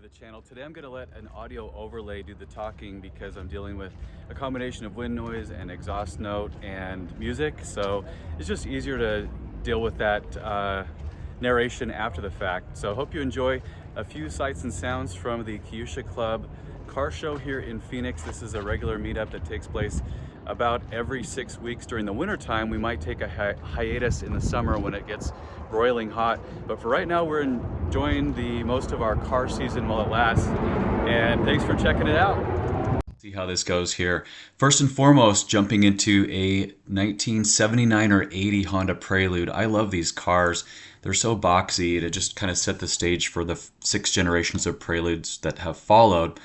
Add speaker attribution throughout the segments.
Speaker 1: the channel. Today I'm going to let an audio overlay do the talking because I'm dealing with a combination of wind noise and exhaust note and music, so it's just easier to deal with that narration after the fact. So I hope you enjoy a few sights and sounds from the Kyusha Club car show here in Phoenix. This is a regular meetup that takes place about every 6 weeks during the winter time. We might take a hiatus in the summer when it gets broiling hot, but for right now we're enjoying the most of our car season while it lasts, and thanks for checking it out. See how this goes here. First and foremost, jumping into a 1979 or 80 Honda Prelude. I love these cars. They're so boxy. To just kind of set the stage for the 6 generations of Preludes that have followed.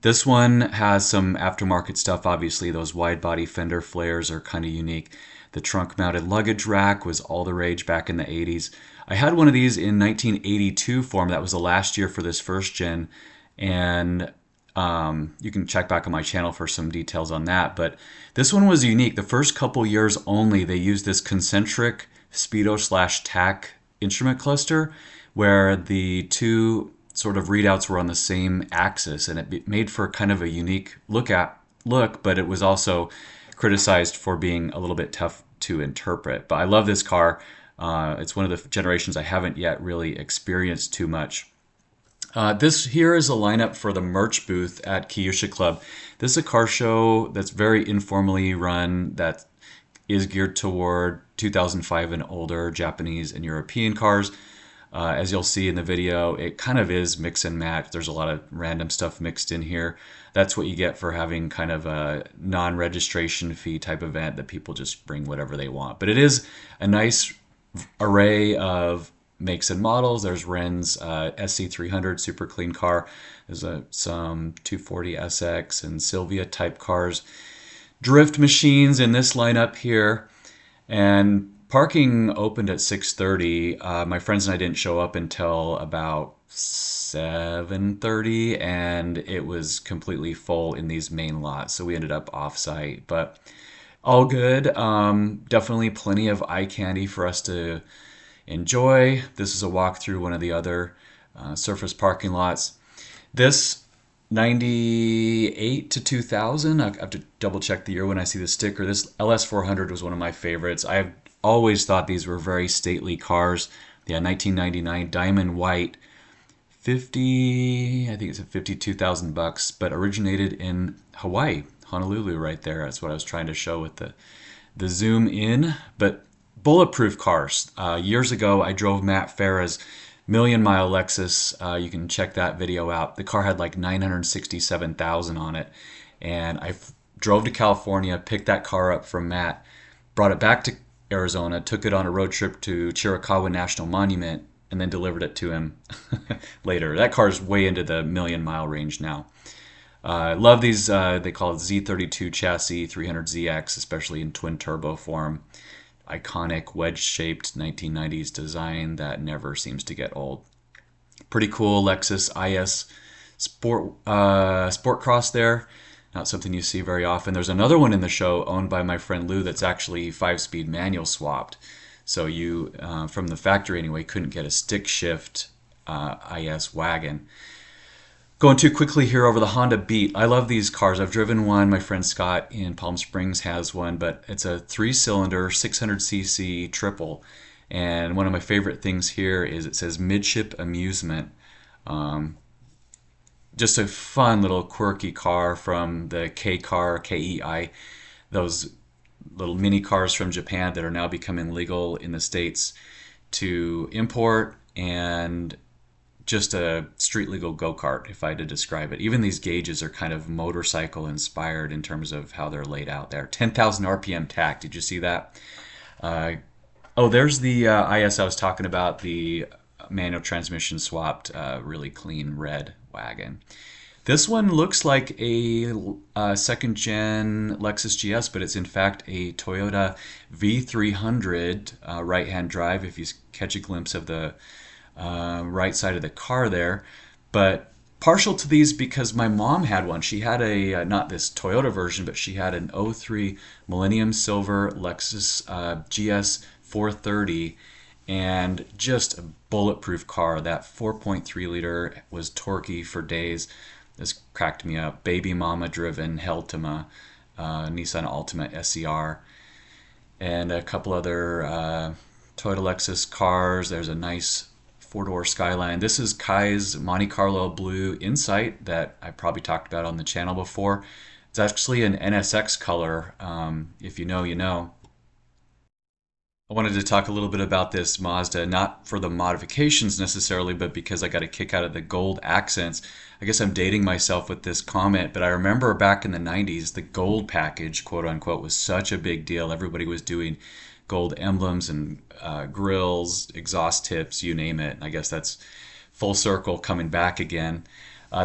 Speaker 1: This one has some aftermarket stuff, obviously. Those wide body fender flares are kind of unique. The trunk mounted luggage rack was all the rage back in the 80s. I had one of these in 1982 form. That was the last year for this first gen. And you can check back on my channel for some details on that. But this one was unique. The first couple years only, they used this concentric speedo/tach instrument cluster where the two sort of readouts were on the same axis, and it made for kind of a unique look, but it was also criticized for being a little bit tough to interpret. But I love this car. It's one of the generations I haven't yet really experienced too much. This here is a lineup for the merch booth at Kyusha Club. This is a car show that's very informally run, that is geared toward 2005 and older Japanese and European cars. As you'll see in the video, it kind of is mix and match. There's a lot of random stuff mixed in here. That's what you get for having kind of a non-registration fee type event that people just bring whatever they want. But it is a nice array of makes and models. There's Ren's SC300, super clean car. There's some 240 SX and Sylvia type cars. Drift machines in this lineup here. And parking opened at 6:30. My friends and I didn't show up until about 7:30, and it was completely full in these main lots, so we ended up off-site. But all good. Definitely plenty of eye candy for us to enjoy. This is a walk through one of the other surface parking lots. This 98 to 2000, I have to double check the year when I see the sticker. This LS400 was one of my favorites. I've always thought these were very stately cars. Yeah, 1999 diamond white, I think it's at 52,000 bucks, but originated in Hawaii, Honolulu right there. That's what I was trying to show with the zoom in. But bulletproof cars. Years ago, I drove Matt Farah's million-mile Lexus. You can check that video out. The car had like 967,000 on it, and I drove to California, picked that car up from Matt, brought it back to Arizona, took it on a road trip to Chiricahua National Monument, and then delivered it to him later. That car's way into the million-mile range now. Love these, they call it Z32 chassis, 300ZX, especially in twin turbo form. Iconic wedge-shaped 1990s design that never seems to get old. Pretty cool Lexus IS Sport Cross there. Not something you see very often. There's another one in the show owned by my friend Lou that's actually 5-speed manual swapped. So you, from the factory anyway, couldn't get a stick shift IS wagon. Going too quickly here over the Honda Beat. I love these cars. I've driven one. My friend Scott in Palm Springs has one, but it's a 3-cylinder 600cc triple. And one of my favorite things here is it says Midship Amusement. Just a fun little quirky car from the K-Car, K-E-I, those little mini cars from Japan that are now becoming legal in the States to import, and just a street legal go-kart, if I had to describe it. Even these gauges are kind of motorcycle inspired in terms of how they're laid out there. 10,000 RPM tach, did you see that? Oh, there's the IS I was talking about, the manual transmission swapped, really clean red wagon. This one looks like a second gen Lexus GS, but it's in fact a Toyota V300 right-hand drive, if you catch a glimpse of the right side of the car there. But partial to these because my mom had one. She had a, not this Toyota version, but she had an '03 Millennium Silver Lexus GS 430,
Speaker 2: and just a bulletproof car. That 4.3 liter was torquey for days. This cracked me up. Baby mama driven Heltima, Nissan Altima SER, and a couple other Toyota Lexus cars. There's a nice four-door Skyline. This is Kai's Monte Carlo Blue Insight that I probably talked about on the channel before. It's actually an NSX color. If you know, you know. I wanted to talk a little bit about this Mazda, not for the modifications necessarily, but because I got a kick out of the gold accents. I guess I'm dating myself with this comment, but I remember back in the 90s, the gold package, quote unquote, was such a big deal. Everybody was doing gold emblems and grills, exhaust tips, you name it. I guess that's full circle coming back again.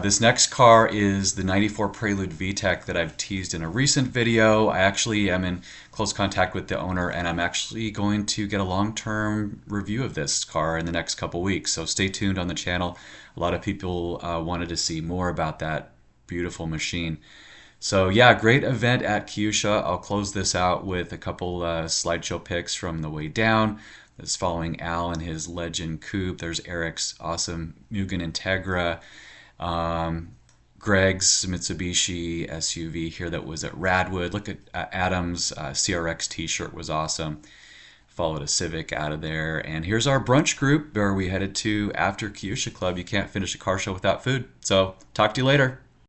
Speaker 2: This next car is the 94 Prelude VTEC that I've teased in a recent video. I actually am in close contact with the owner, and I'm actually going to get a long-term review of this car in the next couple weeks. So stay tuned on the channel. A lot of people wanted to see more about that beautiful machine. So yeah, great event at Kyusha. I'll close this out with a couple slideshow pics from the way down. This following Al and his Legend Coupe. There's Eric's awesome Mugen Integra. Greg's Mitsubishi SUV here that was at Radwood. Look at Adam's CRX t-shirt was awesome. Followed a Civic out of there. And here's our brunch group where we headed to after Kyusha Club. You can't finish a car show without food. So talk to you later.